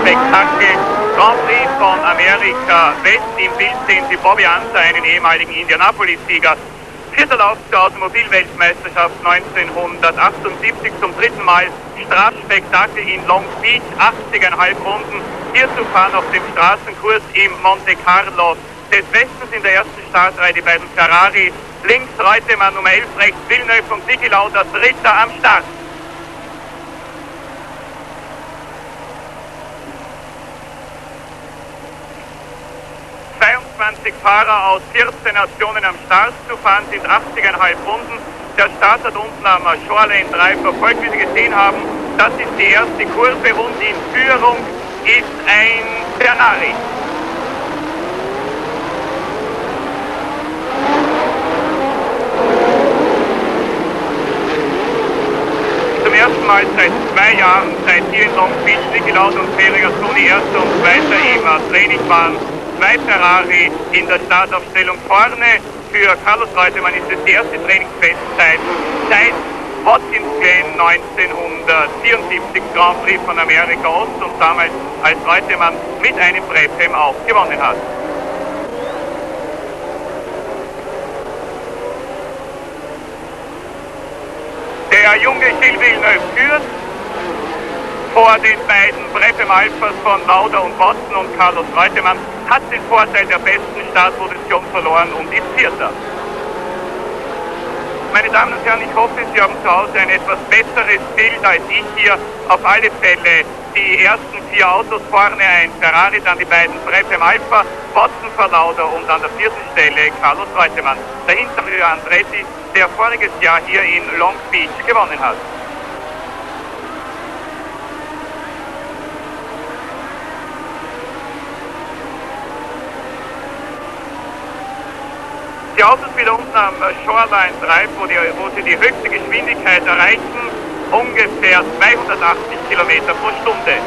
Spektakel. Grand Prix von Amerika West. Im Bild sehen Sie Bobby Unser, einen ehemaligen Indianapolis-Sieger. Vierter Lauf zur Automobilweltmeisterschaft 1978, zum dritten Mal Straßenspektakel in Long Beach, 80,5 Runden. Hier zu fahren auf dem Straßenkurs im Monte Carlo des Westens. In der ersten Startreihe die beiden Ferrari. Links Reutemann Nummer 11, rechts Villeneuve und Niki Lauda, dritter am Start. Fahrer aus 14 Nationen am Start zu fahren, sind 80,5 Runden. Der Start hat unten am Shorelane 3 verfolgt, wie Sie gesehen haben. Das ist die erste Kurve und in Führung ist ein Ferrari. Zum ersten Mal seit 2 Jahren, seit hier in Long Beach, Niki Lauda und Feriger Toni erster und zweiter im Training waren. 2 Ferrari in der Startaufstellung vorne. Für Carlos Reutemann ist es die erste Trainingsbestzeit seit Watkins Glen 1974 Grand Prix von Amerika Ost und damals als Reutemann mit einem Brabham auch gewonnen hat. Der junge Gilles Villeneuve führt vor den beiden Brabham Alphas von Lauda und Watson, und Carlos Reutemann hat den Vorteil der besten Startposition verloren und ist Vierter. Meine Damen und Herren, ich hoffe, Sie haben zu Hause ein etwas besseres Bild als ich hier. Auf alle Fälle die ersten 4 Autos, vorne ein Ferrari, dann die beiden Brabham Alpha, Watson vor Lauda und an der 4. Stelle Carlos Reutemann. Dahinter Andretti, der voriges Jahr hier in Long Beach gewonnen hat. Die Autos wieder unten am Shorelane Drive, wo sie die höchste Geschwindigkeit erreichen, ungefähr 280 Kilometer pro Stunde.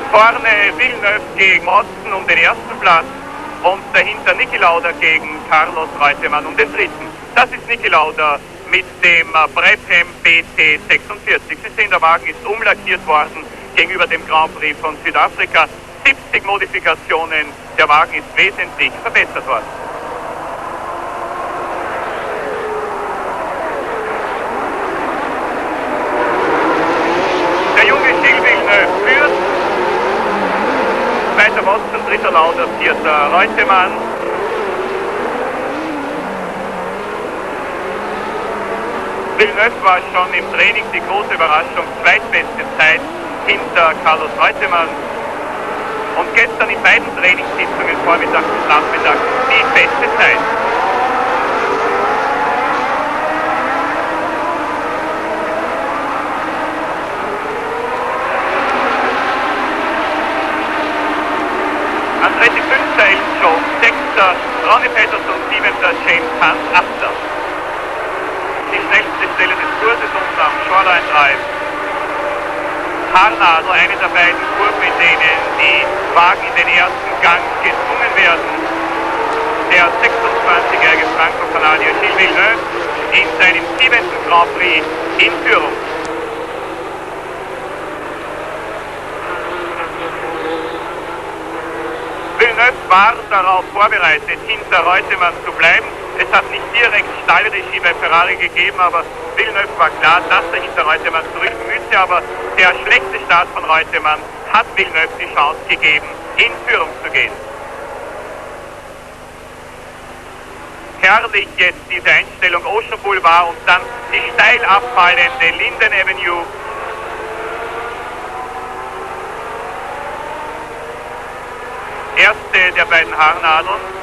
Vorne Villeneuve gegen Watson um den ersten Platz und dahinter Niki Lauda gegen Carlos Reutemann um den dritten. Das ist Niki Lauda mit dem Brabham BT46. Sie sehen, der Wagen ist umlackiert worden gegenüber dem Grand Prix von Südafrika. 70 Modifikationen, der Wagen ist wesentlich verbessert worden. Der junge Gilles Villeneuve führt, zweiter Watson, dritter Lauda, vierter Reutemann. Villeneuve war schon im Training die große Überraschung, zweitbeste Zeit hinter Carlos Reutemann. Und gestern in beiden Trainingssitzungen, Vormittag und Nachmittag, die beste Zeit. Andretti 5. Elton Jones, 6. Ronnie Peterson, 7. James Hunt, 8. Die schnellste Stelle des Kurses unten am Shorelane Drive. Haarnadel, eine der beiden Kurven, in denen die Wagen in den ersten Gang gezwungen werden. Der 26-jährige Franco-Kanadier Gilles Villeneuve in seinem 7. Grand Prix in Führung. Villeneuve war darauf vorbereitet, hinter Reutemann zu bleiben. Es hat nicht direkt Stallregie bei Ferrari gegeben, aber Villeneuve war klar, dass er hinter Reutemann zurück müsste, aber der schlechte Start von Reutemann hat Villeneuve die Chance gegeben, in Führung zu gehen. Herrlich jetzt diese Einstellung Ocean Boulevard und dann die steil abfallende Linden Avenue. Erste der beiden Haarnadeln.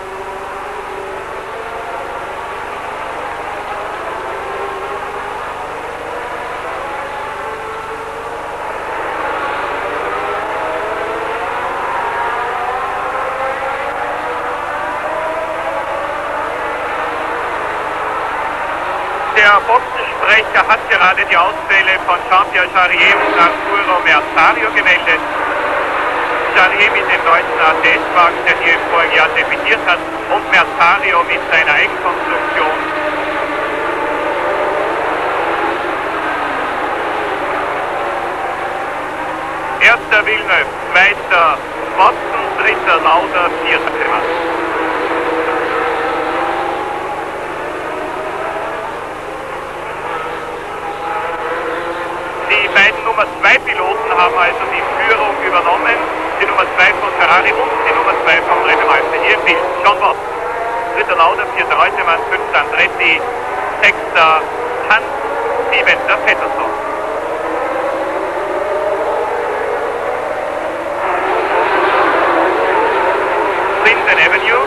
Der Boxensprecher hat gerade die Ausfälle von Jean-Pierre Jarier und Arturo Merzario gemeldet. Jarier mit dem deutschen ATS-Wagen, der hier im vorigen Jahr debütiert hat, und Merzario mit seiner Eigenkonstruktion Villeneuve, zweiter Watson, dritter Lauda, vierter Mann. Die beiden Nummer 2 Piloten haben also die Führung übernommen. Die Nummer 2 von Ferrari und die Nummer 2 von Red Bull. Hier im Bild John Watson, dritter Lauda, vierter Reutemann, fünfter Andretti, sechster Hans, siebenter Pettersson. Linden Avenue.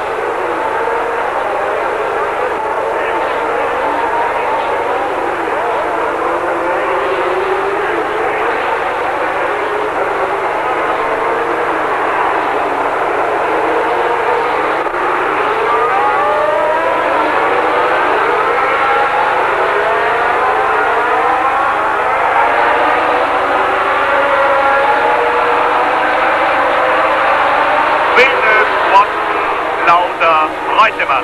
Lauda, Reutemann.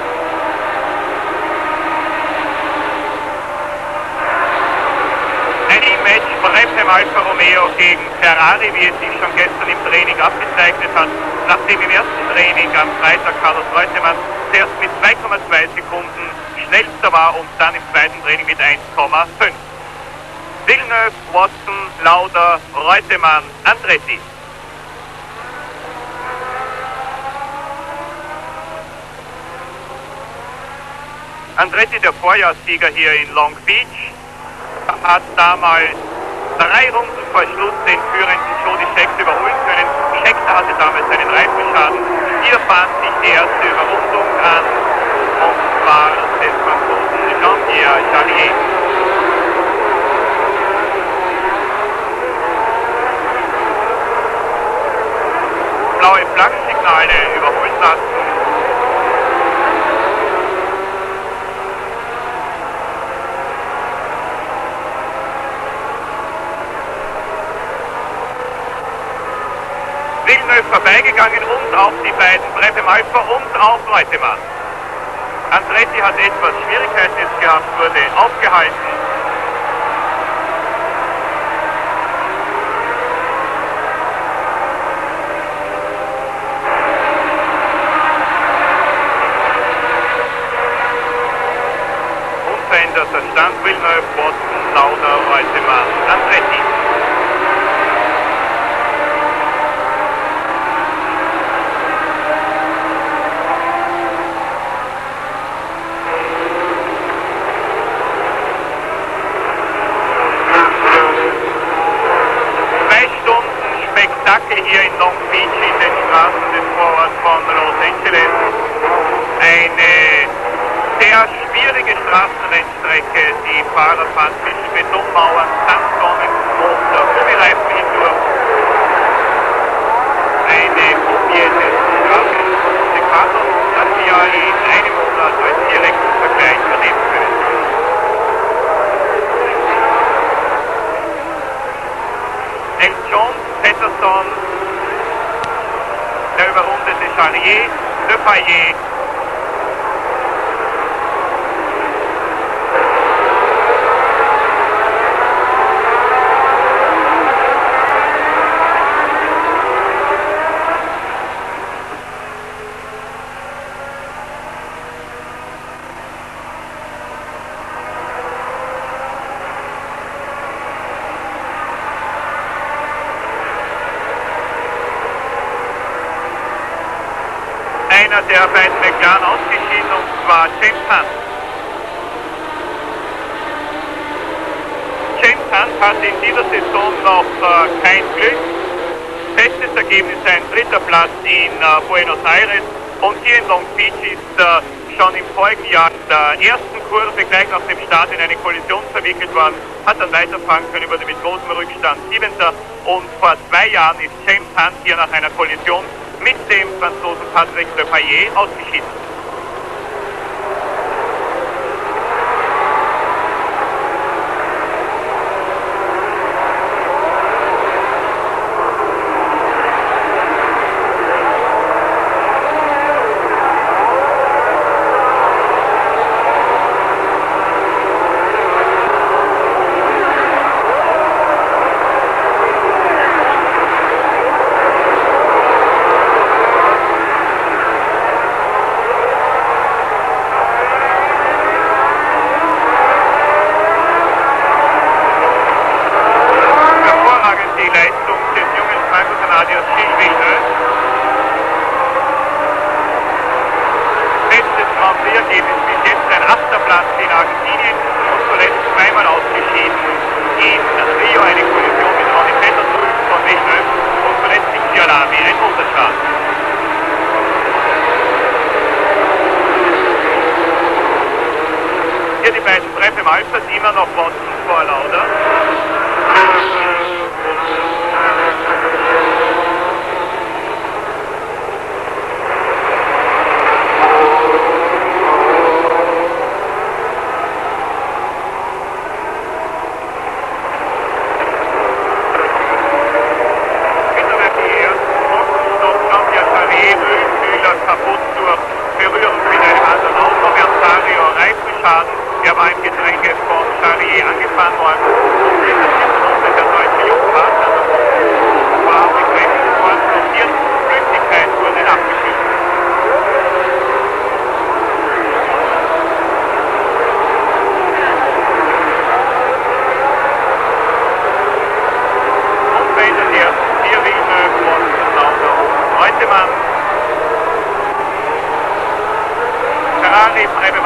Ein E-Match Brabham Alfa Romeo gegen Ferrari, wie es sich schon gestern im Training abgezeichnet hat, nachdem im ersten Training am Freitag Carlos Reutemann zuerst mit 2,2 Sekunden schnellster war und dann im zweiten Training mit 1,5. Villeneuve, Watson, Lauda, Reutemann, Andretti. Andretti, der Vorjahrssieger hier in Long Beach, hat damals 3 Runden vor Schluss den führenden Jody Scheckter überholen können. Scheckter hatte damals einen Reifenschaden. Hier fand sich die erste Überrundung an, und zwar des Franzosen Jean-Pierre Jalier. Blaue Flaggensignale überholen lassen. Villeneuve vorbeigegangen und auch die beiden Brabham Alfa und auch Reutemann. Andretti hat etwas Schwierigkeiten jetzt gehabt, wurde aufgehalten. Unveränderter Stand, Villeneuve, Watson, Lauda, Reutemann, Andretti. Hier in Long Beach in den Straßen des Vororts von Los Angeles. Eine sehr schwierige Straßenrennstrecke. Die Fahrer fahren zwischen Betonmauern, Sandsonnen und Gummireifen hindurch. Eine Kopie des Straßensekators, das wir in einem Monat als direkten Vergleich erleben können. El Jones, Pettersson, der überrundete Jalier, De Paillet. Einer der beiden McLaren ausgeschieden, und zwar James Hunt. James Hunt hat in dieser Saison noch kein Glück. Bestes Ergebnis ein dritter Platz in Buenos Aires, und hier in Long Beach ist schon im vorigen Jahr in der ersten Kurve gleich nach dem Start in eine Kollision verwickelt worden, hat dann weiterfahren können, wurde mit großem Rückstand 7. Und vor 2 Jahren ist James Hunt hier nach einer Kollision mit dem Franzosen Patrick De Paillet ausgeschieden. Hier die beiden Treffe Malpers, immer noch Watson vor Lauda. Er war im Getränke von Charrier angefahren worden und in der 7. Runde der deutsche Jungpartner war begrenzt worden und hier Flüssigkeit wurde abgefüllt. Und weiter der 4 Villeneuve von Lauda Reutemann. Ferrari, Prebe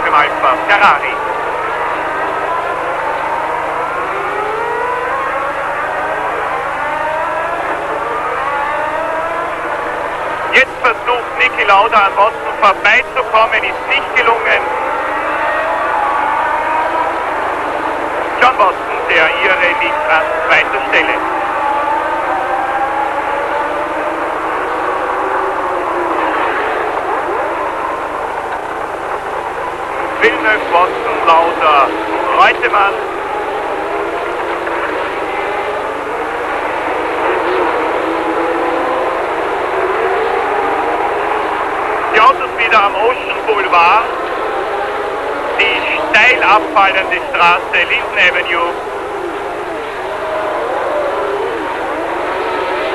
Malpa, Ferrari. Jetzt versucht Niki Lauda an Watson vorbeizukommen, ist nicht gelungen. John Watson, der Ire, liegt an zweiter Stelle. Villeneuve, Watson, Lauda, Reutemann. Die Autos wieder am Ocean Boulevard. Die steil abfallende Straße Linden Avenue.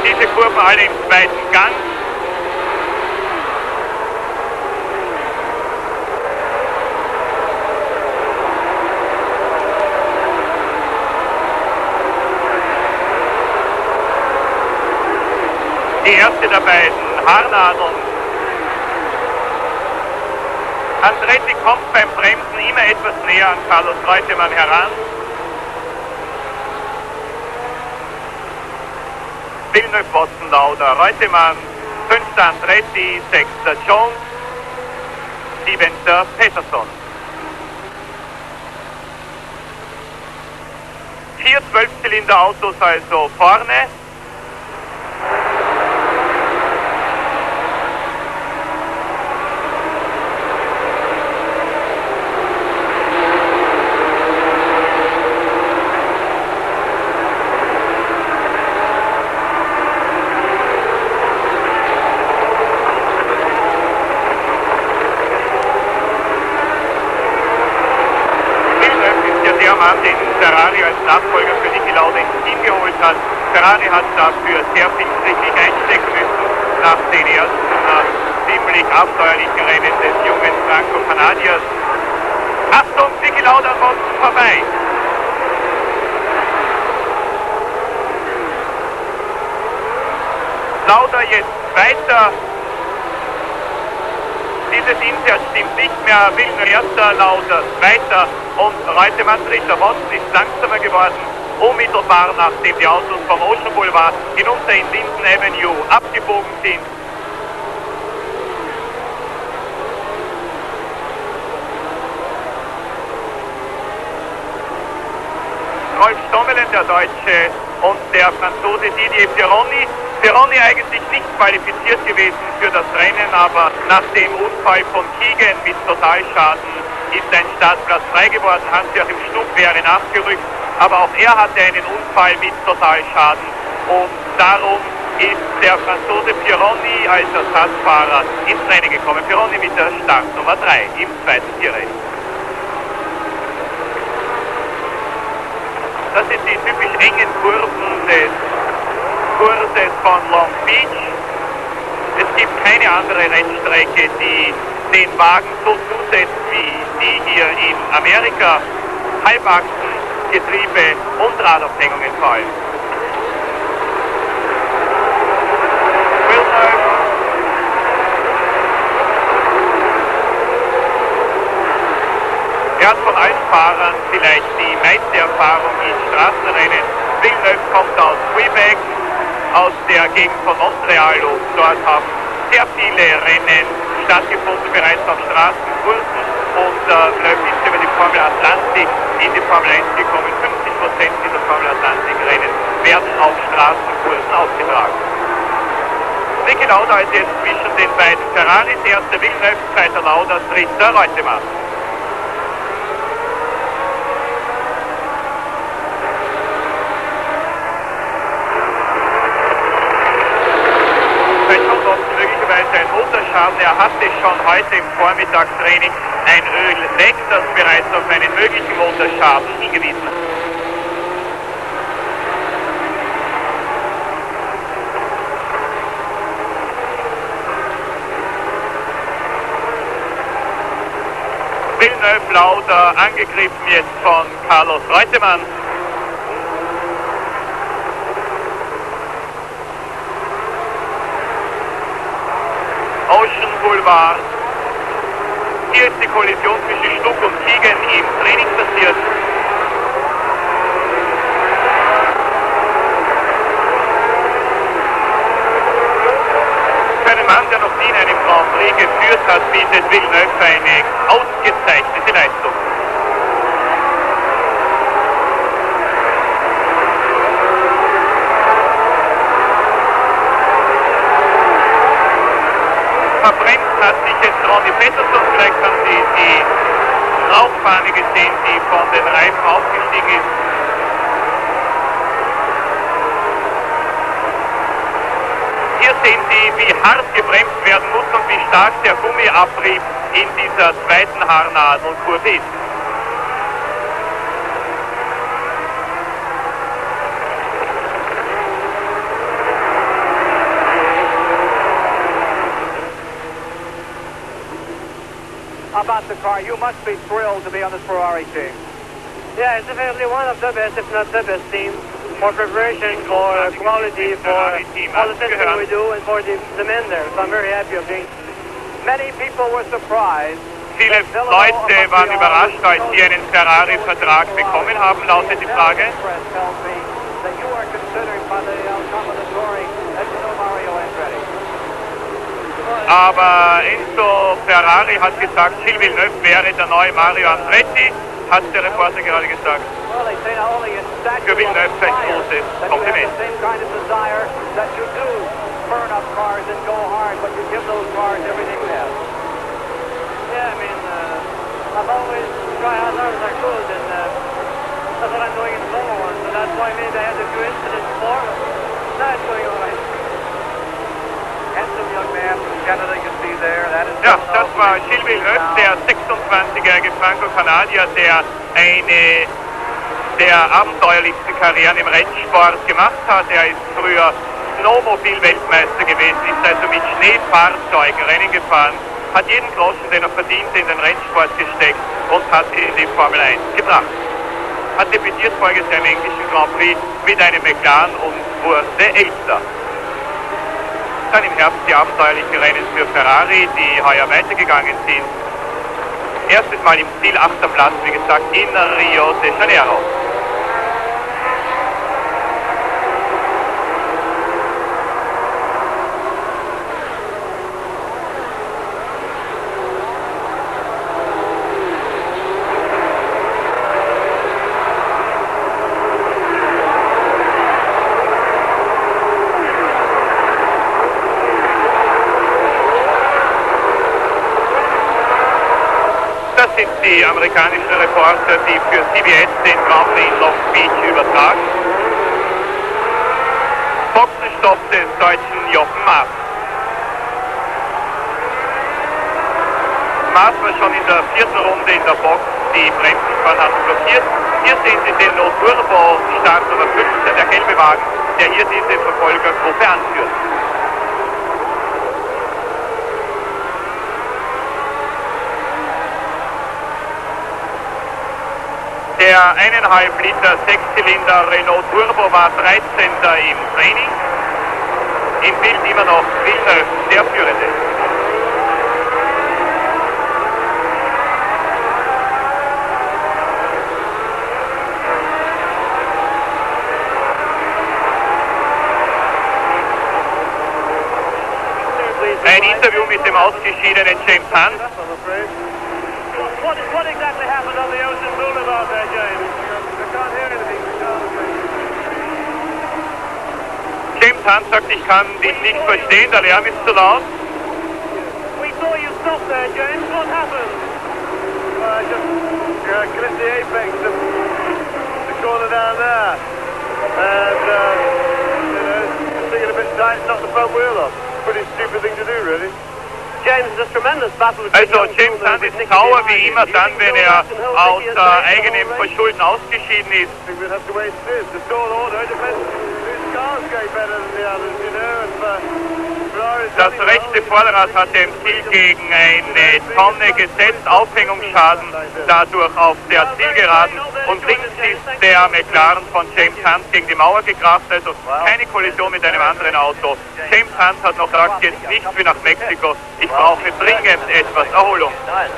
Diese Kurven alle im zweiten Gang. Die erste der beiden Haarnadeln. Andretti kommt beim Bremsen immer etwas näher an Carlos Reutemann heran. Villeneuve, Watson, Lauda, Reutemann, 5. Andretti, 6. Jones, 7. Peterson. 4 12-Zylinder-Autos also vorne. Den Ferrari als Nachfolger für Niki Lauda ins Team geholt hat. Ferrari hat dafür sehr viel richtig einstecken müssen nach den ersten ziemlich abenteuerlichen Rennen des jungen Franco-Kanadiers. Achtung, Niki Lauda an Watson vorbei. Lauda jetzt weiter. Dieses Insert stimmt nicht mehr. Villeneuve erster, Lauda zweiter und Reutemann dritter. Watson ist langsamer geworden, unmittelbar nachdem die Autos vom Ocean Boulevard hinunter in Linden Avenue abgebogen sind. Rolf Stommelen, der Deutsche, und der Franzose Didier Pironi. Pironi eigentlich nicht qualifiziert gewesen für das Rennen, aber nach dem Unfall von Keegan mit Totalschaden ist ein Startplatz frei geworden. Hans-Joachim Stuck wäre nachgerückt, aber auch er hatte einen Unfall mit Totalschaden und darum ist der Franzose Pironi als Ersatzfahrer ins Rennen gekommen. Pironi mit der Startnummer 3 im zweiten Tierrennen. Das sind die typisch engen Kurven des Kurses von Long Beach. Es gibt keine andere Rennstrecke, die den Wagen so zusetzt wie die hier in Amerika. Halbachsen, Getriebe und Radaufhängungen fallen. Er hat von allen Fahrern vielleicht die meiste Erfahrung in Straßenrennen. Villeneuve kommt aus Quebec, aus der Gegend von Montreal, und dort haben sehr viele Rennen stattgefunden, bereits auf Straßenkursen. und Löw ist über die Formel Atlantik in die Formel 1 gekommen. 50% dieser Formel Atlantik-Rennen werden auf Straßenkursen ausgetragen. Niki Lauda ist jetzt zwischen den beiden Ferraris, erster Villeneuve, zweiter Lauda, dritter Reutemann. Bei John Dawson möglicherweise ein Motorschaden. Er hatte schon heute im Vormittagstraining ein Ölleck, das bereits auf einen möglichen Motorschaden hingewiesen hat. Villeneuve Lauda angegriffen jetzt von Carlos Reutemann. Ocean Boulevard. Hier ist die Kollision zwischen Stuck und Tiegen im Training passiert. Für einen Mann, der noch nie in einem Grand Prix geführt hat, bietet Villeneuve eine ausgezeichnete Leistung. Verbremst hat sich jetzt Ronnie Peterson, vielleicht haben Sie die Rauchfahne gesehen, die von den Reifen aufgestiegen ist. Hier sehen Sie, wie hart gebremst werden muss und wie stark der Gummiabrieb in dieser zweiten Haarnadelkurve ist. About the car, you must be thrilled to be on this Ferrari team. Yeah, it's definitely one of the best, if not the best team, for preparation, for quality, for all the things that we do, and for the men there. So I'm very happy of being. Many people were surprised. Viele Leute waren überrascht, als sie einen Ferrari-Vertrag bekommen haben, lautet die Frage. Aber Enzo Ferrari hat gesagt, Gilles Villeneuve wäre der neue Mario Andretti, hat der Reporter gerade gesagt. Für Villeneuve ein großes Kompliment. Yeah, I mean, I've always tried as hard as I could, and that's what I'm doing in the lower one. So that's why maybe I had a few incidents before, but now it's going all right. Handsome young man from Canada, you can see there. That is ja, das war Gilles Villeneuve, der 26-jährige Franco-Kanadier, der eine der abenteuerlichsten Karrieren im Rennsport gemacht hat. Er ist früher Snowmobil-Weltmeister gewesen, ist also mit Schneefahrzeugen Rennen gefahren, hat jeden Groschen, den er verdiente, in den Rennsport gesteckt und hat ihn in die Formel 1 gebracht. Hat debütiert voriges Jahr im englischen Grand Prix mit einem McLaren und wurde Elfter. Dann im Herbst die abenteuerlichen Rennen für Ferrari, die heuer weitergegangen sind. Erstes Mal im Ziel, 8. Platz, wie gesagt, in Rio de Janeiro. Das sind die amerikanischen Reporter, die für CBS den Grand Prix in Long Beach übertragen. Boxenstopp des deutschen Jochen Maas. Maas war schon in der 4. Runde in der Box, die Bremsenspann hat blockiert. Hier sehen Sie den No Turbo Start Nummer 15, der gelbe Wagen, der hier diese Verfolgergruppe anführt. Der 1,5 Liter 6-Zylinder Renault Turbo war 13. im Training. Im Bild immer noch Villeneuve, der Führende. Ein Interview mit dem ausgeschiedenen James Hunt. What exactly happened on the Ocean Boulevard there, James? I can't hear anything. James Hunt sagt, ich kann dich nicht verstehen, der Lärm ist zu laut. We saw you stop there, James. What happened? I just clipped the apex of the corner down there. And, just thinking a bit tight, knocked the front wheel off. Pretty stupid thing to do, really. James, there's a tremendous battle. Also James Hunt ist sauer wie immer dann, wenn er aus eigenem Verschulden ausgeschieden ist. I think we'll have to wait and see. It's a tall order. It depends whose car's going better than the others, you know. And Ferrari's Das rechte Vorderrad hat im Ziel gegen eine Tonne gesetzt, Aufhängungsschaden dadurch auf der Zielgeraden. Und links ist der McLaren von James Hunt gegen die Mauer gekracht, also keine Kollision mit einem anderen Auto. James Hunt hat noch gesagt, jetzt nicht wie nach Mexiko, ich brauche dringend etwas Erholung.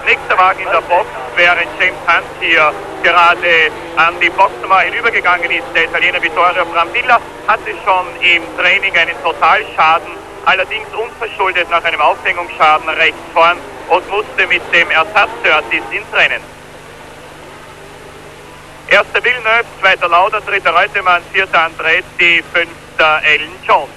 Nächster Wagen in der Box, während James Hunt hier gerade an die Boxnummer hinübergegangen ist, der Italiener Vittorio Brambilla, hatte schon im Training einen Totalschaden, allerdings unverschuldet nach einem Aufhängungsschaden rechts vorn und musste mit dem Ersatzservice ins Rennen. Erster Villeneuve, zweiter Lauda, dritter Reutemann, vierter Andretti, fünfter Alan Jones.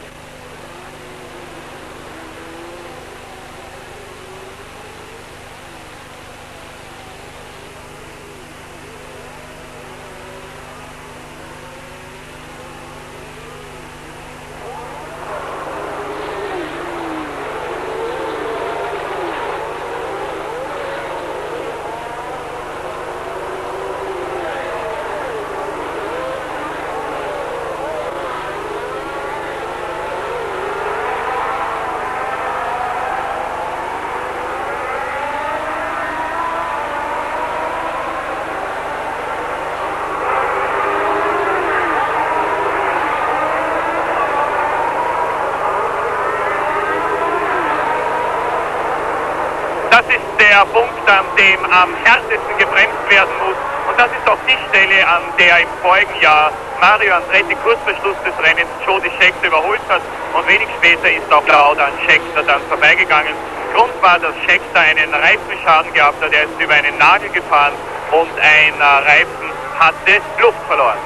Das ist der Punkt, an dem am härtesten gebremst werden muss. Und das ist auch die Stelle, an der im vorigen Jahr Mario Andretti kurz vor Schluss des Rennens Jody Scheckter überholt hat. Und wenig später ist auch Lauda an Scheckter dann vorbeigegangen. Grund war, dass Scheckter einen Reifenschaden gehabt hat. Er ist über einen Nagel gefahren und ein Reifen hatte Luft verloren.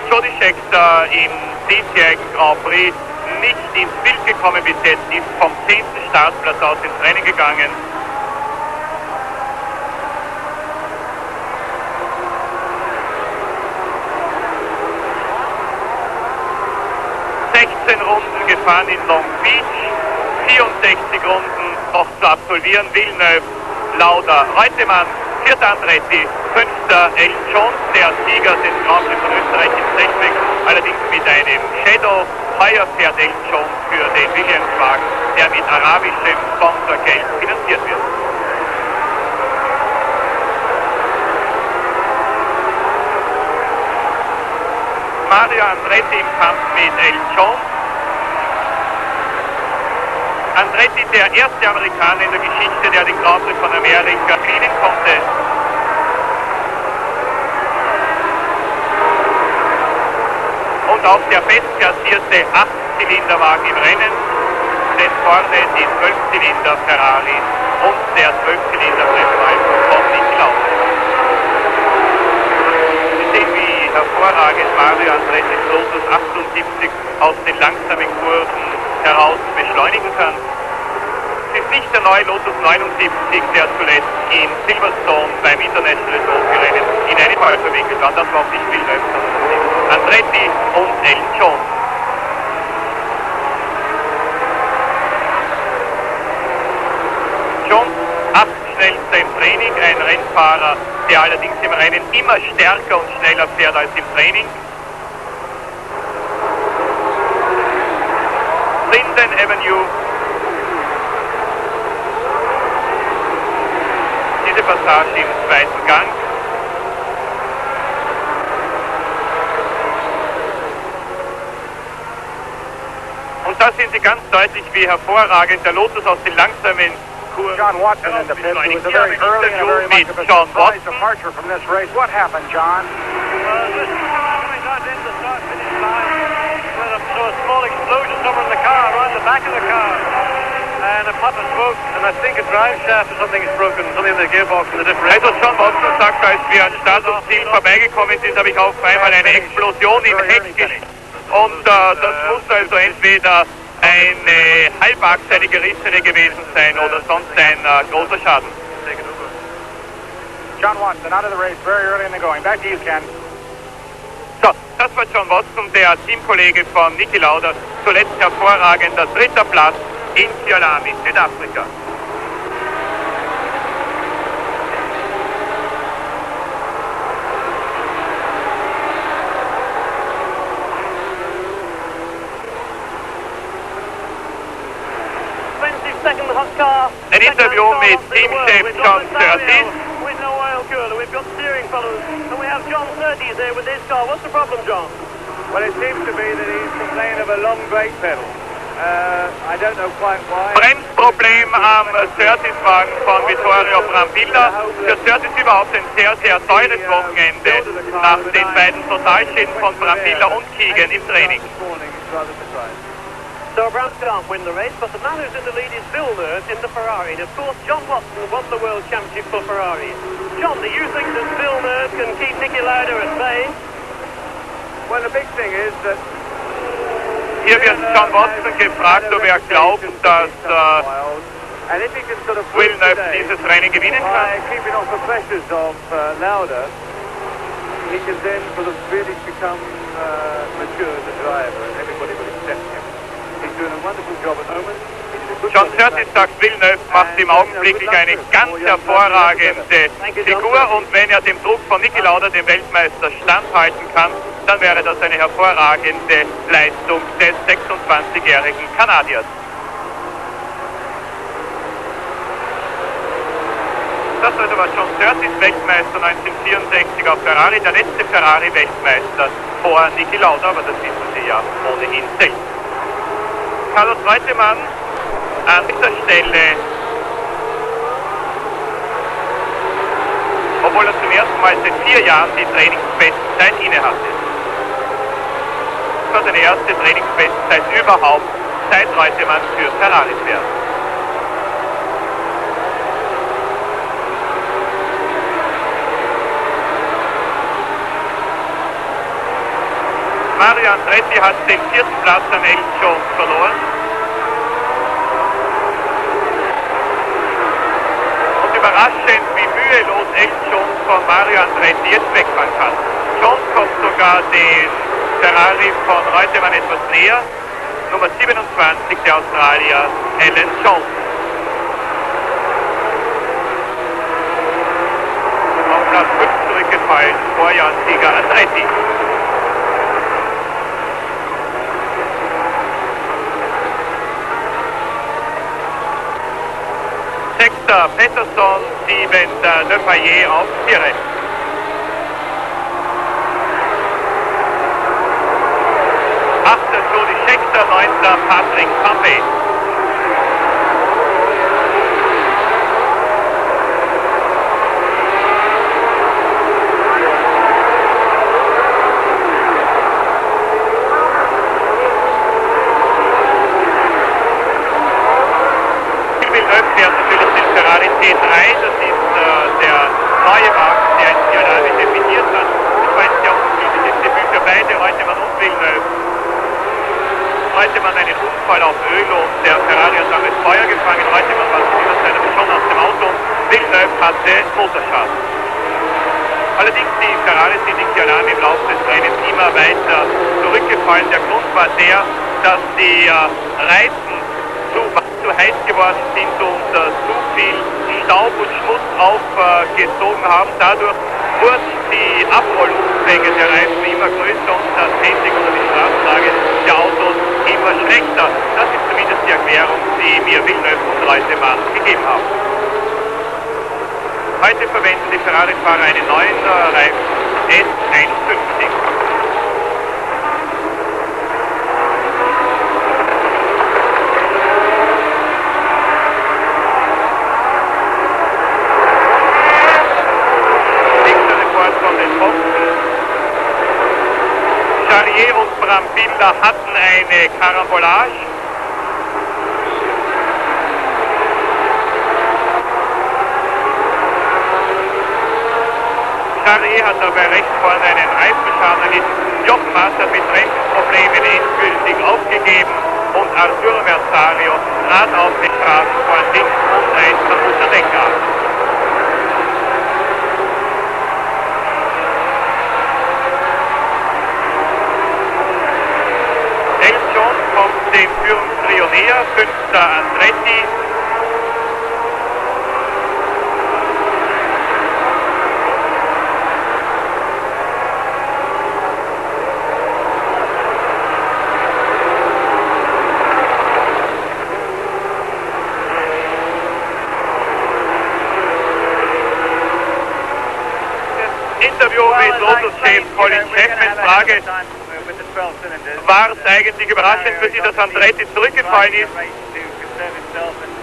Jody Scheckter im diesjährigen Grand Prix nicht ins Bild gekommen bis jetzt, ist vom 10. Startplatz aus ins Rennen gegangen. Runden gefahren in Long Beach, 64 Runden noch zu absolvieren. Villeneuve, Lauda, Reutemann, vierter Andretti, fünfter Alan Jones, der Sieger des Grand Prix von Österreich im Rechtweg, allerdings mit einem Shadow. Heuer fährt Alan Jones für den Williams-Wagen, der mit arabischem Sponsorgeld finanziert wird. Mario Andretti im Kampf mit Alan Jones. Andretti, der erste Amerikaner in der Geschichte, der den Grand Prix von Amerika gewinnen konnte. Und auch der bestplatzierte 8-Zylinderwagen im Rennen, denn vorne die 12-Zylinder Ferrari und der 12-Zylinder Pressreifen von Niki Lauda. Sie sehen, wie hervorragend Mario Andretti's Lotus 78 aus den langsamen Kurven heraus beschleunigen kann. Es ist nicht der neue Lotus 79, der zuletzt in Silverstone beim International Trophy-Rennen in einen Fall verwickelt war. Das war auch nicht Villeneuve, sondern Andretti und Alan Jones. Jones, 8. schnellster im Training, ein Rennfahrer, der allerdings im Rennen immer stärker und schneller fährt als im Training. Linden Avenue. Diese Passage im zweiten Gang. Und da sehen Sie ganz deutlich, wie hervorragend der Lotus aus den langsamen Kurven John Watson in the pits. It was a very early and a very much of a surprise departure from this race. What happened, John? This coming out into the start-finish line. So a small explosion somewhere in the car, around the back of the car. and a puppet broke, and I think a drive shaft or something is broken, something in the gearbox and the differential. Also John Watson sagt, als wir an Start und Ziel vorbeigekommen sind, habe ich auf einmal eine Explosion im Heck gesehen. Und das muss also entweder eine Halbachse, eine gerissene gewesen sein oder sonst ein großer Schaden. John Watson out of the race very early in the going. Back to you, Ken. So, das war John Watson, der Teamkollege von Niki Lauda, zuletzt hervorragender dritter Platz in Kyalami, Südafrika. Ein Interview mit Teamchef John Surtees. With no oil cooler, we've got steering fellows, and we have John Surtees there with this car. What's the problem, John? Well, it seems to be that he's complaining of a long brake pedal. I don't know quite why. Bremsproblem am Surtees-Wagen von Vittorio Brambilla. Für Surtees überhaupt ein sehr, sehr teures Wochenende nach den beiden Totalschäden von Brambilla und Keegan im Training. So Brown can't win the race, but the man who's in the lead is Villeneuve in the Ferrari. And of course, John Watson won the World Championship for Ferrari. John, do you think that Villeneuve can keep Niki Lauda at bay? Well, the big thing is that Hier wird John Watson gefragt, ob er glaubt, dass and if he can sort of Villeneuve dieses Rennen gewinnen by kann. keeping off the pressures of Lauda, he can then sort of really become mature as a driver, and everybody will accept him. He's doing a wonderful job at the moment. John Surtees sagt, Villeneuve macht im Augenblick eine ganz hervorragende Figur und wenn er dem Druck von Niki Lauda, dem Weltmeister, standhalten kann, dann wäre das eine hervorragende Leistung des 26-jährigen Kanadiers. Das also war John Surtees, Weltmeister 1964 auf Ferrari, der letzte Ferrari-Weltmeister vor Niki Lauda, aber das wissen Sie ja ohnehin selbst. Carlos Reutemann an dieser Stelle, obwohl er zum ersten Mal seit 4 Jahren die Trainingsbestzeit innehatte. Das war seine erste Trainingsbestzeit überhaupt, seit Reutemann für Ferrari fährt. Mario Andretti hat den 4. Platz an Elton Jones verloren. Und überraschend, wie mühelos Elton Jones von Mario Andretti jetzt wegfahren kann. Jones kommt sogar den Ferrari von Reutemann etwas näher. Nummer 27, der Australier Alan Jones. Auf Platz 5 zurückgefallen, Vorjahressieger Andretti. Sechster Peterson, 7. Le Fayet auf Tire. 8. Jody Scheckter, 9. Patrick Tambay. Ferrari T3, das ist der neue Wagen, der in Kyalami definiert hat. Das war ein sehr ungünstiges Debüt für beide, Reutemann und Villeneuve. Reutemann einen Unfall auf Öl und der Ferrari hat damit Feuer gefangen. Reutemann war zu dieser Zeit aber schon aus dem Auto. Villeneuve hatte Motorschaden. Allerdings die Ferrari sind in Kyalami im Laufe des Rennens immer weiter zurückgefallen. Der Grund war der, dass die Reifen zu heiß geworden sind und zu viel Staub und Schmutz aufgezogen haben. Dadurch wurden die Abrollumfänge der Reifen immer größer und das Handling oder die Straßenlage der Autos immer schlechter. Das ist zumindest die Erklärung, die mir Villeneuve und Reutemann gegeben haben. Heute verwenden die Ferrari-Fahrer einen neuen Reifen S51. Charlier und Brambilla hatten eine Karambolage. Charlie hat dabei rechts vorne einen Reifenschaden erlitten. Jochen Maas hat mit Bremsenproblemen endgültig aufgegeben und Arturo Merzario trat auf den Straßenbahn links und rechts am Unterdeck ab. Elton kommt dem Führungstrio näher, 5. Andretti. Interview mit Lotus-Chef Colin Chapman. Frage: War es eigentlich überraschend für Sie, dass Andretti zurückgefallen ist?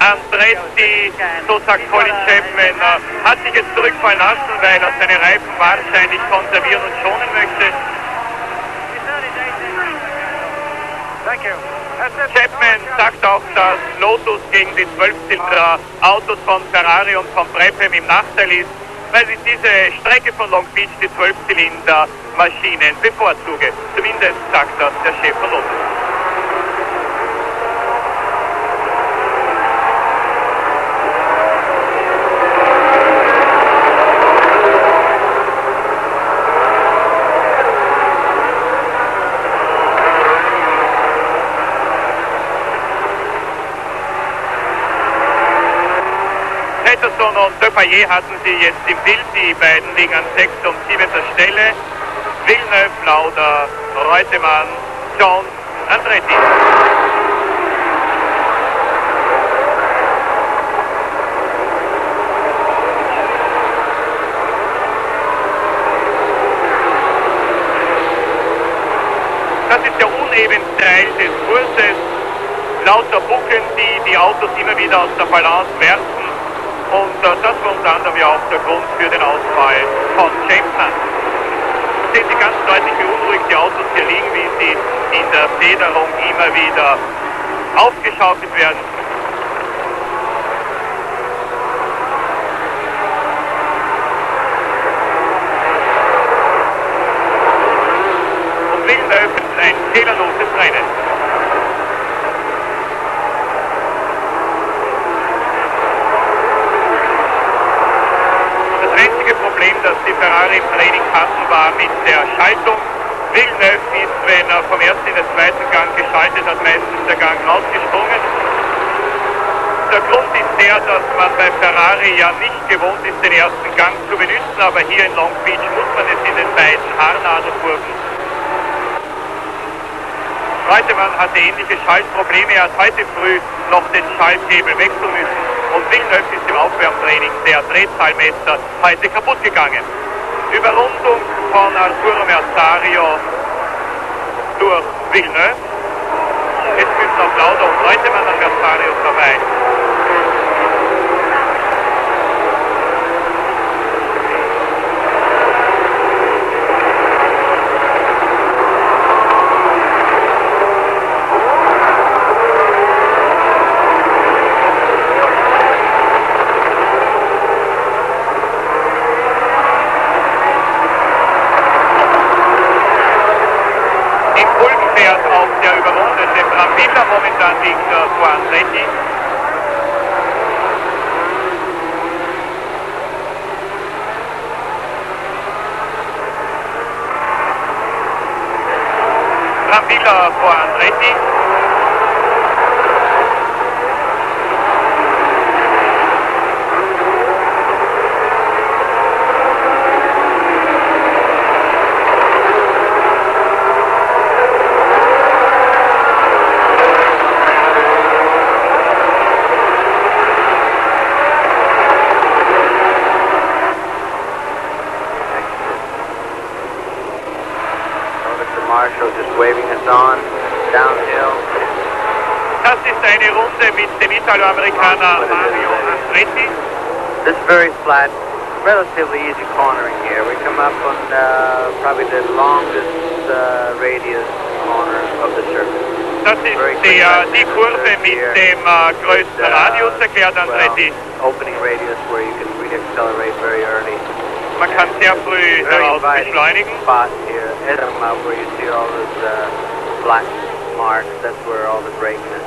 Andretti, so sagt Colin Chapman, hat sich jetzt zurückfallen lassen, weil er seine Reifen wahrscheinlich konservieren und schonen möchte. Chapman sagt auch, dass Lotus gegen die 12-Zylinder-Autos von Ferrari und von Brabham im Nachteil ist, weil ich diese Strecke von Long Beach die 12-Zylinder-Maschinen bevorzuge. Zumindest sagt das der Chef von Lotus. Peterson und Depailler hatten sie jetzt im Bild, die beiden liegen an 6. und 7. Stelle. Villeneuve, Lauda, Reutemann, Jones, Andretti. Das ist der unebenste Teil des Kurses. Lauter Bucken, die die Autos immer wieder aus der Balance werfen. Und das war unter anderem ja auch der Grund für den Ausfall von James Hunt. Sehen Sie ganz deutlich, wie unruhig die Autos hier liegen, wie sie in der Federung immer wieder aufgeschaukelt werden. Und Villeneuve ist ein fehlerloses Rennen. Dass die Ferrari im Training hatten, war mit der Schaltung. Villeneuve ist, wenn er vom ersten in den zweiten Gang geschaltet hat, meistens der Gang rausgesprungen. Der Grund ist der, dass man bei Ferrari ja nicht gewohnt ist, den ersten Gang zu benutzen, aber hier in Long Beach muss man es in den beiden Haarnadelkurven. Reutemann hatte ähnliche Schaltprobleme, er hat heute früh noch den Schalthebel wechseln müssen. Und Villeneuve ist im Aufwärmtraining der Drehzahlmesser heute kaputt gegangen. Überrundung von Arturo Merzario durch Villeneuve. Jetzt müssen auch Lauda und Reutemann an Merzario vorbei. Auf der überrundete Brambilla, momentan liegt vor Andretti. Brambilla vor Andretti. Marshall just waving us on downhill. Das ist eine Runde mit dem Italo-Amerikaner Mario Andretti. This is very flat, relatively easy cornering here. We come up on probably the longest radius corner of the circuit. Das ist die Kurve mit dem größten Radius, erklärt Andretti. Opening radius where you can really accelerate very early. Man kann sehr früh Very daraus inviting beschleunigen. spot here. Edam where you see all those black marks. That's where all the brakeness.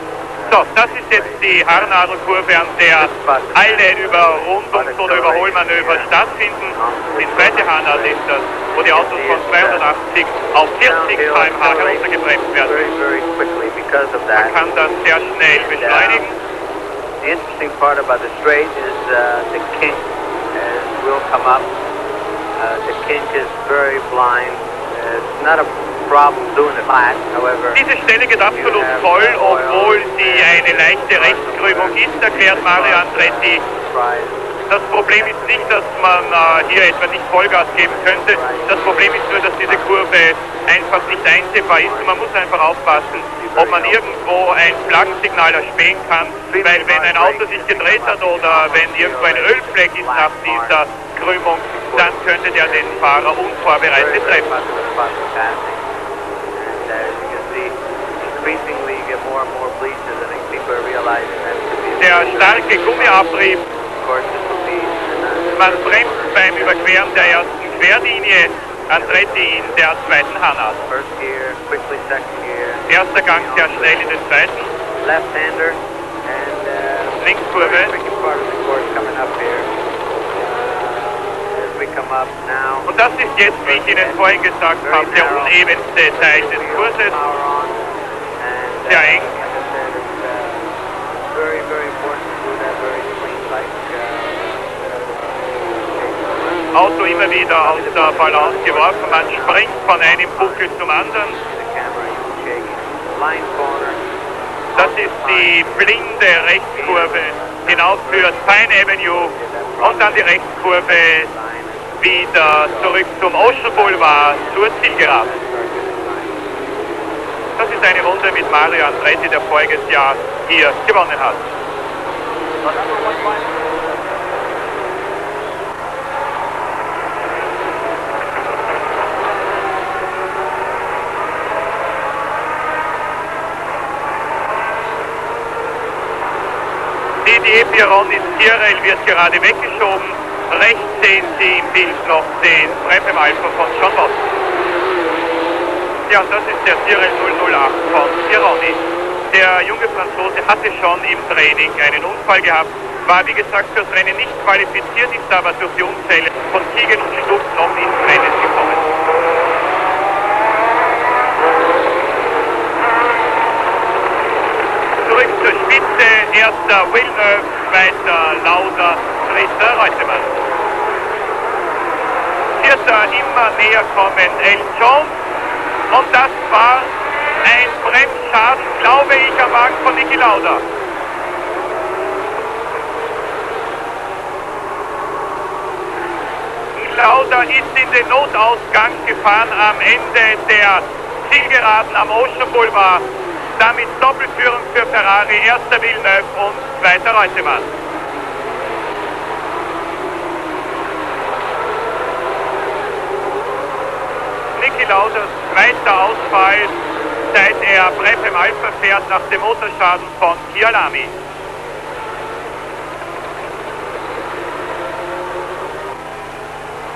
So, das ist jetzt die Haarnadelkurve, an der alle Überrundungs- oder Überholmanöver stattfinden. Die zweite Haarnadel ist das, wo die Autos von 280 auf 40 km/h heruntergebremst werden. Very, very quickly because of Man that. kann das sehr schnell beschleunigen. The interesting part about the straight is the kink will come up. The kink is very blind. It's not a problem doing it flat, however. Diese Stelle geht absolut voll, obwohl sie eine leichte Rechtskrümmung ist, erklärt Mario Andretti. Das Problem ist nicht, dass man hier etwa nicht Vollgas geben könnte. Das Problem ist nur, dass diese Kurve einfach nicht einsehbar ist. Und man muss einfach aufpassen, ob man irgendwo ein Flaggensignal erspähen kann, weil wenn ein Auto sich gedreht hat oder wenn irgendwo ein Ölfleck ist nach dieser Krümmung, dann könnte der den Fahrer unvorbereitet treffen. Der starke Gummiabrieb, man bremst beim Überqueren der ersten Querlinie, Andretti in der zweiten Haarnadel. Erster Gang sehr schnell in den zweiten. Linkskurve. Und das ist jetzt, wie ich Ihnen vorhin gesagt habe, der unebenste Teil des Kurses. Sehr eng. Auto immer wieder aus der Balance geworfen, man springt von einem Buckel zum anderen. Das ist die blinde Rechtskurve hinauf für Pine Avenue und dann die Rechtskurve wieder zurück zum Ocean Boulevard zur Zielgeraden. Das ist eine Runde mit Mario Andretti, der voriges Jahr hier gewonnen hat. Die Piron in Tyrrell wird gerade weggeschoben. Rechts sehen Sie im Bild noch den Brabham Alpha von John Watson. Ja, das ist der Tyrrell 008 von Pironi. Der junge Franzose hatte schon im Training einen Unfall gehabt, war wie gesagt fürs Rennen nicht qualifiziert, ist aber durch die Unfälle von Siegen und Stuck noch ins Rennen gekommen. Zurück zur Spitze, erster Villeneuve, zweiter Lauda, dritter Reutemann. Vierter immer näher kommend El Jones und das war ein Bremsschaden, glaube ich, am Wagen von Niki Lauda. Lauda ist in den Notausgang gefahren am Ende der Zielgeraden am Ocean Boulevard. Damit Doppelführung für Ferrari, erster Villeneuve und zweiter Reutemann. Niki Laudas zweiter Ausfall, seit er Brabham Alpha fährt nach dem Motorschaden von Kyalami.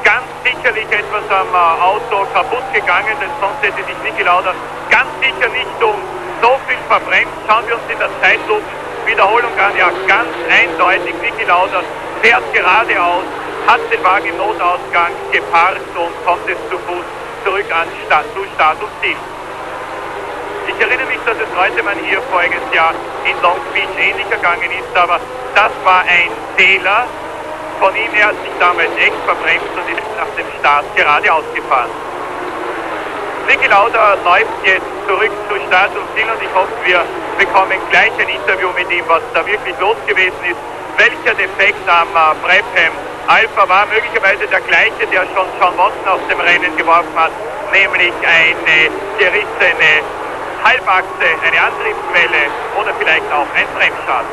Ganz sicherlich etwas am Auto kaputt gegangen, denn sonst hätte sich Niki Lauda ganz sicher nicht um so viel verbremst. Schauen wir uns in der Zeitlupenwiederholung an. Ja, ganz eindeutig, Niki Lauda fährt geradeaus, hat den Wagen im Notausgang geparkt und kommt es zu Fuß zurück zu Start und Ziel. Ich erinnere mich, dass es Reutemann hier voriges Jahr in Long Beach ähnlich gegangen ist, aber das war ein Fehler von ihm. Er hat sich damals echt verbremst und ist nach dem Start geradeaus gefahren. Niki Lauda läuft jetzt zurück zu Start und Ziel und ich hoffe, wir bekommen gleich ein Interview mit ihm, was da wirklich los gewesen ist. Welcher Defekt am Brabham Alpha war möglicherweise der gleiche, der schon John Watson aus dem Rennen geworfen hat, nämlich eine gerissene Halbachse, eine Antriebswelle oder vielleicht auch ein Bremsschaden.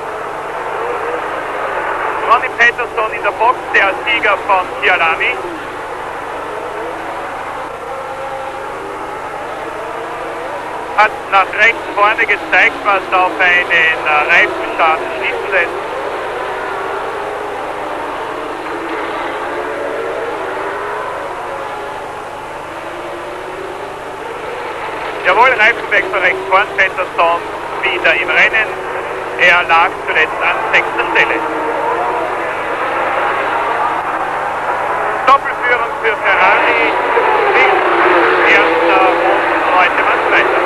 Ronnie Peterson in der Box, der Sieger von Kyalami. Hat nach rechts vorne gezeigt, was auf einen Reifenschaden schließen lässt. Jawohl, Reifenwechsel rechts vorn, Peterson wieder im Rennen. Er lag zuletzt an 6. Stelle. Doppelführung für Ferrari, erster und Reutemann zweiter.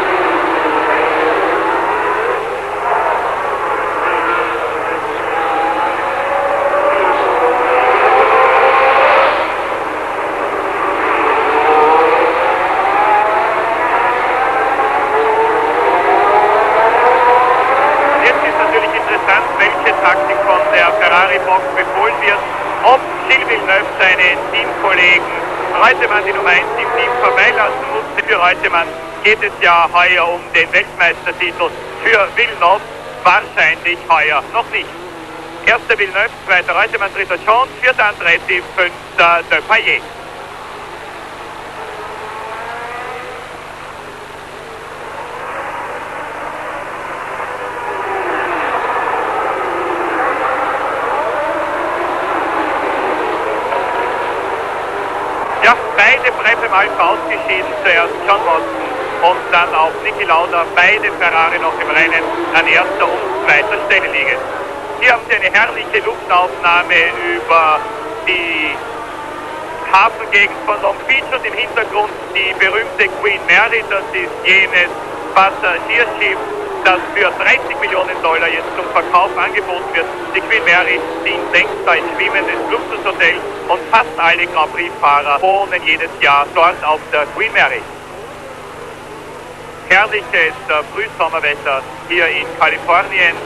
Welche Taktik von der Ferrari-Box befohlen wird, ob Gilles Villeneuve seine Teamkollegen Reutemann die Nummer 1 im Team vorbeilassen musste. Für Reutemann geht es ja heuer um den Weltmeistertitel, für Villeneuve wahrscheinlich heuer noch nicht. Erster Villeneuve, zweiter Reutemann, dritter Jones, vierter Andretti, fünfter Depailler. Ja, beide Prep Alpha ausgeschieden, zuerst John Watson und dann auch Niki Lauda, beide Ferrari noch im Rennen an erster und zweiter Stelle liegen. Hier haben Sie eine herrliche Luftaufnahme über die Hafengegend von Long Beach und im Hintergrund die berühmte Queen Mary, das ist jenes Passagierschiff, das für 30 Millionen Dollar jetzt zum Verkauf angeboten wird. Die Queen Mary dient längst als schwimmendes Luxushotel und fast alle Grand Prix-Fahrer wohnen jedes Jahr dort auf der Queen Mary. Herrliches Frühsommerwetter hier in Kalifornien.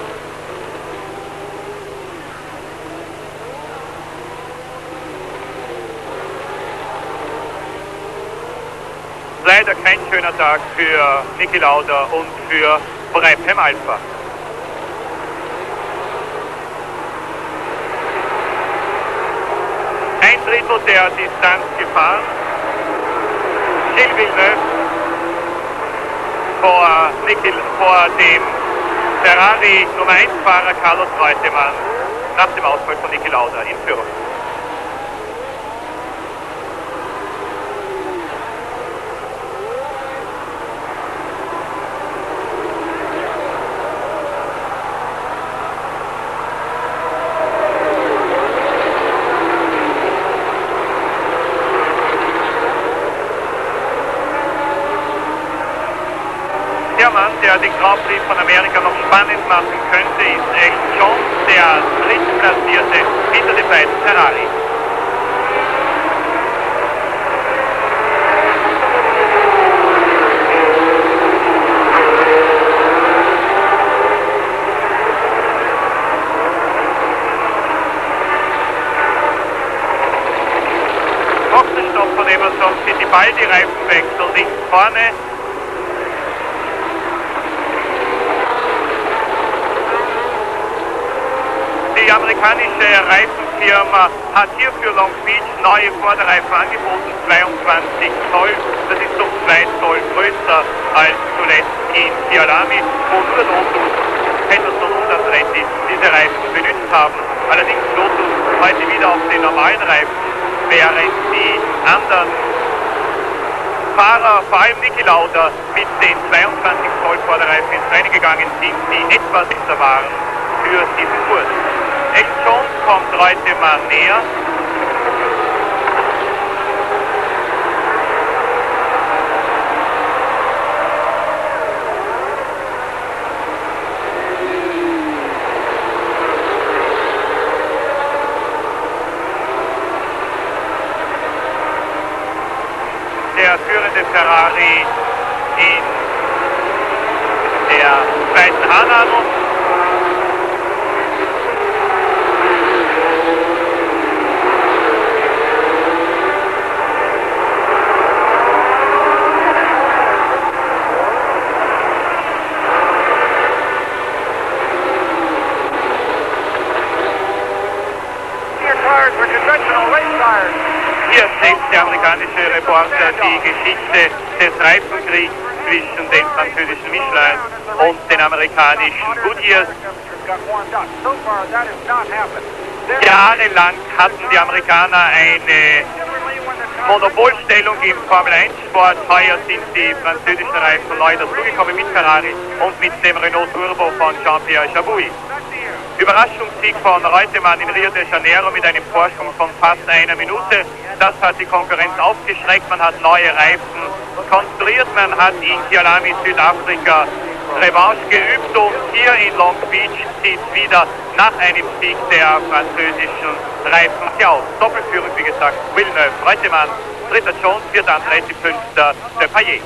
Leider kein schöner Tag für Niki Lauda und für Brabham Alpha. Ein Drittel der Distanz gefahren. Gilles Villeneuve vor dem Ferrari Nummer 1 Fahrer Carlos Reutemann nach dem Ausfall von Niki Lauda in Führung. Der Mann, der den Grand Prix von Amerika noch spannend machen könnte, ist Elton John, der drittplatzierte hinter den beiden Ferrari. Boxenstopp von Emerson, Fittipaldi, Reifenwechsel links vorne. Die amerikanische Reifenfirma hat hier für Long Beach neue Vorderreifen angeboten, 22 Zoll. Das ist um 2 Zoll größer als zuletzt in Kyalami, wo nur Lotus, Peterson und Andretti diese Reifen benutzt haben. Allerdings Lotus heute wieder auf den normalen Reifen, während die anderen Fahrer, vor allem Niki Lauda, mit den 22 Zoll Vorderreifen ins Rennen gegangen sind, die etwas besser waren für diesen Kurs. Elton John kommt Reutemann näher. Der führende Ferrari in der zweiten Anladung. Hier erzählt der amerikanische Reporter die Geschichte des Reifenkriegs zwischen den französischen Michelin und den amerikanischen Goodyears. Jahrelang hatten die Amerikaner eine Monopolstellung im Formel-1-Sport. Heuer sind die französischen Reifen neu dazugekommen mit Ferrari und mit dem Renault Turbo von Jean-Pierre Jabouille. Überraschungssieg von Reutemann in Rio de Janeiro mit einem Vorsprung von fast einer Minute. Das hat die Konkurrenz aufgeschreckt. Man hat neue Reifen konstruiert. Man hat in Kyalami, Südafrika, Revanche geübt und hier in Long Beach sieht wieder nach einem Sieg der französischen Reifen aus. Doppelführung, wie gesagt, Villeneuve, Reutemann, dritter Jones, vierter Andretti, fünfter Depailler.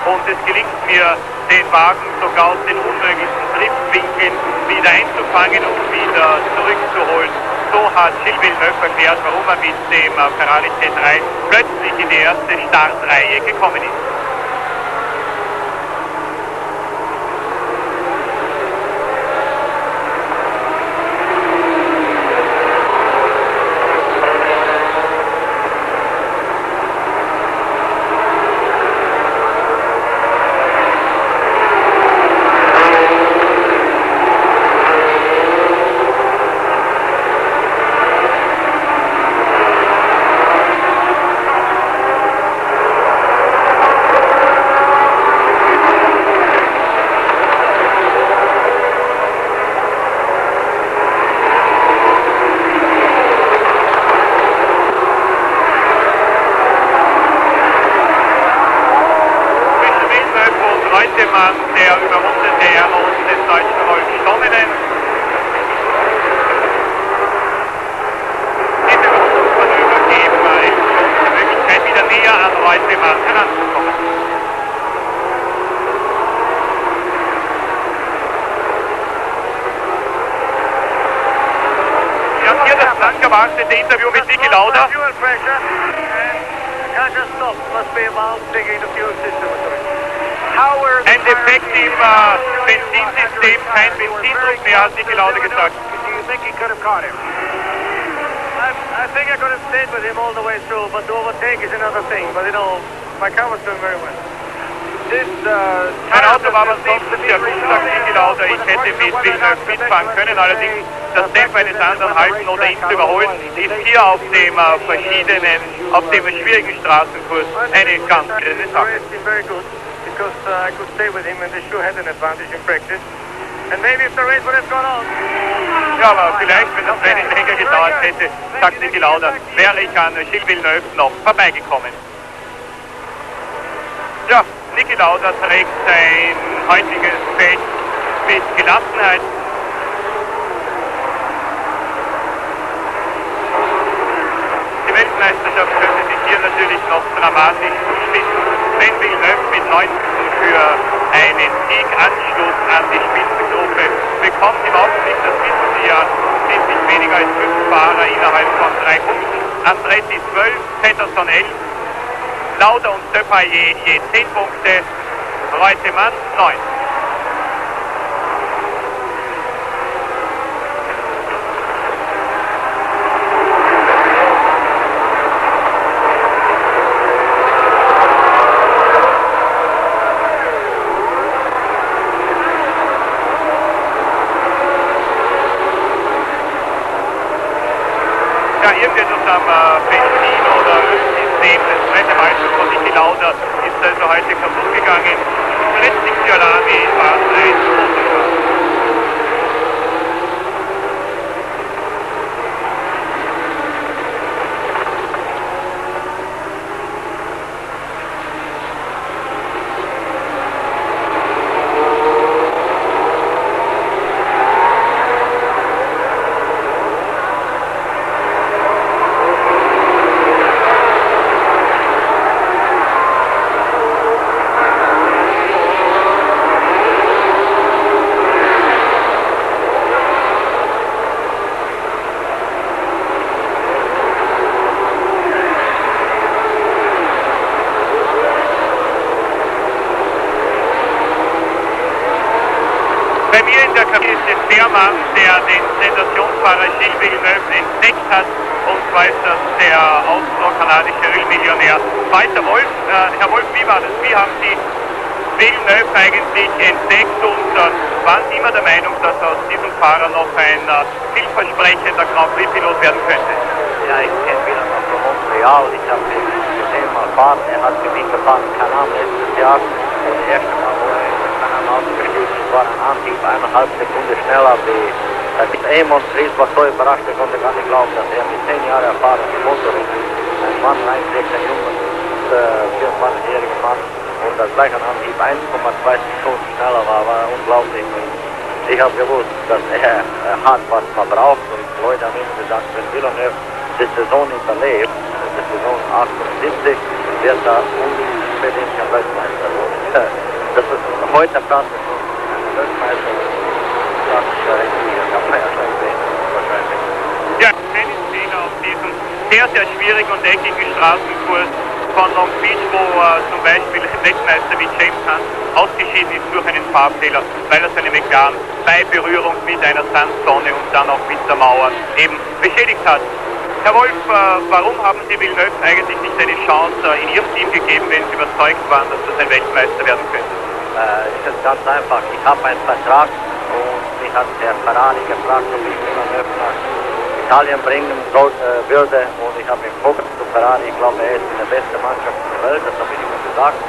Und es gelingt mir, den Wagen sogar aus den unmöglichsten Driftwinkeln wieder einzufangen und wieder zurückzuholen. So hat Gilles Villeneuve erklärt, warum er mit dem Ferrari C3 plötzlich in die erste Startreihe gekommen ist. Der überrundete Heros des deutschen Rolf Stommelen. Diese Überrundungsmanöver geben die Möglichkeit, wieder näher an Reutemann heranzukommen. Wir haben hier das lang erwartete Interview mit Niki Lauda. Ein Defekt im Benzinsystem, kein Benzindruck mehr, hat Niki Lauda gesagt. I think I could have stayed with him all the way through, but the overtake is another thing. But you know, my car was doing very well. Mein Auto war ansonsten sehr gut, sagt Niki Lauda. Ich hätte mit Villeneuve mitfahren können, allerdings das Tempo eines anderen halten oder ihn zu überholen, ist hier auf dem schwierigen Straßenkurs eine ganz schöne Sache. Because I could stay with him and they sure had an advantage in practice. And maybe if the race would have gone on. Ja, aber vielleicht, wenn das Rennen länger gedauert hätte, sagt Niki Lauda, wäre ich an Gilles Villeneuve noch vorbeigekommen. Ja, Niki Lauda trägt sein heutiges Feld mit Gelassenheit. Die Weltmeisterschaft könnte sich hier natürlich noch dramatisch zuspitzen, wenn Villeneuve mit 19 für einen Sieg Anschluss an die Spitzengruppe bekommt. Im Augenblick, das wissen Sie ja, sind nicht weniger als 5 Fahrer innerhalb von 3 Punkten. Andretti 12, Pettersson 11, Lauda und Depailler je 10 Punkte, Reutemann 9. Irgendetwas am Benzin oder Ölsystem des Brettermeisters von Niki Lauda ist also heute kaputt gegangen. Letztlich Kyalami war es ein großer Schaden. in der Kabine ist der Fährmann, der den Sensationsfahrer Gilles Villeneuve entdeckt hat. Und zwar ist das der austro-kanadische Rallye-Millionär Walter Wolf. Herr Wolf, wie war das? Wie haben Sie Villeneuve eigentlich entdeckt und waren Sie immer der Meinung, dass aus diesem Fahrer noch ein vielversprechender Grand Prix-Pilot werden könnte? Ja, ich kenne Villeneuve von Montreal. Ich habe ihn gesehen mal fahren. Er hat für mich gefahren in Kanam letztes Jahr. Und das erste Mal, wo er in Kanam ausgestiegen ist, war ein Anhieb 1,5 Sekunde schneller wie mit Amon Fries. War so überrascht, er konnte gar nicht glauben, dass er mit 10 Jahren Erfahrung im Motorrad ein Mann reinsteckt, ein junger 24-jähriger Mann. Und das gleich an Anhieb 1,2 Sekunden schneller war unglaublich. Und ich habe gewusst, dass er hat, was man braucht. Und Leute haben ihm gesagt, wenn Villeneuve die Saison überlebt, die Saison 78, wird er unbedingt ein Weltmeister. Und das ist heute fast ein Weltmeister. Das kann man ja schon sehen, wahrscheinlich. Ja, keinen Fehler auf diesem sehr, sehr schwierigen und eckigen Straßenkurs von Long Beach, wo zum Beispiel ein Weltmeister wie James Hunt ausgeschieden ist durch einen Fahrfehler, weil er seine McLaren bei Berührung mit einer Sandsonne und dann auch mit der Mauer eben beschädigt hat. Herr Wolf, warum haben Sie Villeneuve eigentlich nicht eine Chance in Ihrem Team gegeben, wenn Sie überzeugt waren, dass das ein Weltmeister werden könnte? Es ist ganz einfach. Ich habe einen Vertrag und mich hat der Ferrari gefragt, ob ich Villeneuve nach Italien bringen würde. Und ich habe ihn geguckt zu Ferrari. Ich glaube, er ist die beste Mannschaft der Welt, das habe ich ihm gesagt.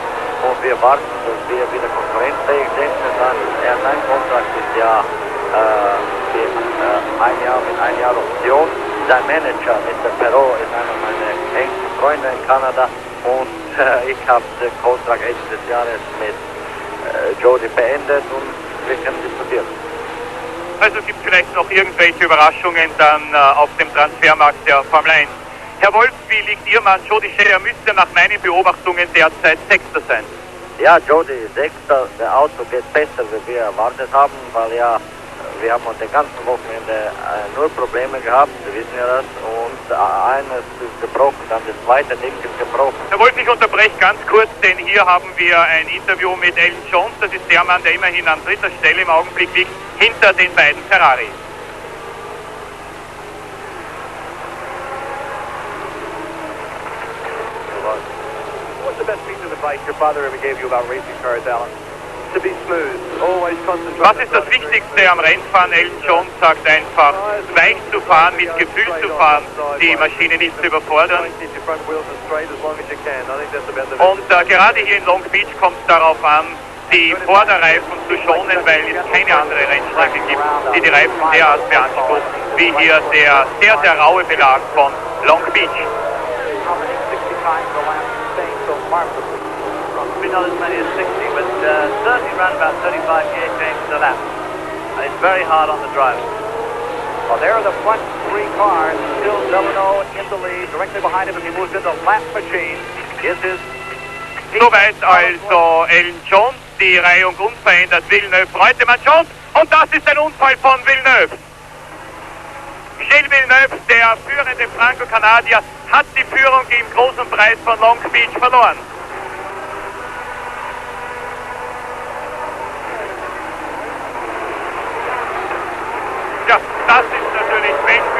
Und wir warten, dass wir wieder konkurrenzfähig sind. Und dann, sein Kontrakt ist ja ein Jahr mit 1 Jahr Option. Sein Manager, Mr. Perrault, ist einer meiner engsten Freunde in Kanada. Und ich habe den Kontrakt Ende des Jahres mit Jody beendet und wir können diskutieren. Also gibt es vielleicht noch irgendwelche Überraschungen dann auf dem Transfermarkt der Formel 1. Herr Wolf, wie liegt Ihr Mann Jody Scherer? Müsste nach meinen Beobachtungen derzeit Sechster sein. Ja, Jody ist Sechster. Der Auto geht besser, wie wir erwartet haben, weil ja, wir haben den ganzen Wochenende nur Probleme gehabt, Sie wissen ja das, und eines ist gebrochen, dann das zweite Ding ist gebrochen. Herr Wolf, ich unterbreche ganz kurz, denn hier haben wir ein Interview mit Alan Jones. Das ist der Mann, der immerhin an 3. Stelle im Augenblick liegt, hinter den beiden Ferrari. What's the best piece of advice your father ever gave you about racing cars, Alan? To be smooth, always concentrate. Was ist das Wichtigste am Rennfahren? Alan Jones sagt einfach, weich zu fahren, mit Gefühl zu fahren, die Maschine nicht zu überfordern. Und gerade hier in Long Beach kommt es darauf an, die Vorderreifen zu schonen, weil es keine andere Rennstrecke gibt, die die Reifen derart beansprucht, wie hier der sehr, sehr raue Belag von Long Beach. Probably not as many as 60, but certainly around about 35 km a lap. And it's very hard on the driver. Well, there are the front 3 cars. Still Delano in the lead. Directly behind him as he moves into lap machine is his... Soweit also Alan Jones, die Reihung unverändert. Villeneuve, Reutemann, Jones, und das ist ein Unfall von Villeneuve. Gilles Villeneuve, der führende Franco-Kanadier, hat die Führung im großen Preis von Long Beach verloren. Ja, das ist natürlich menschlich.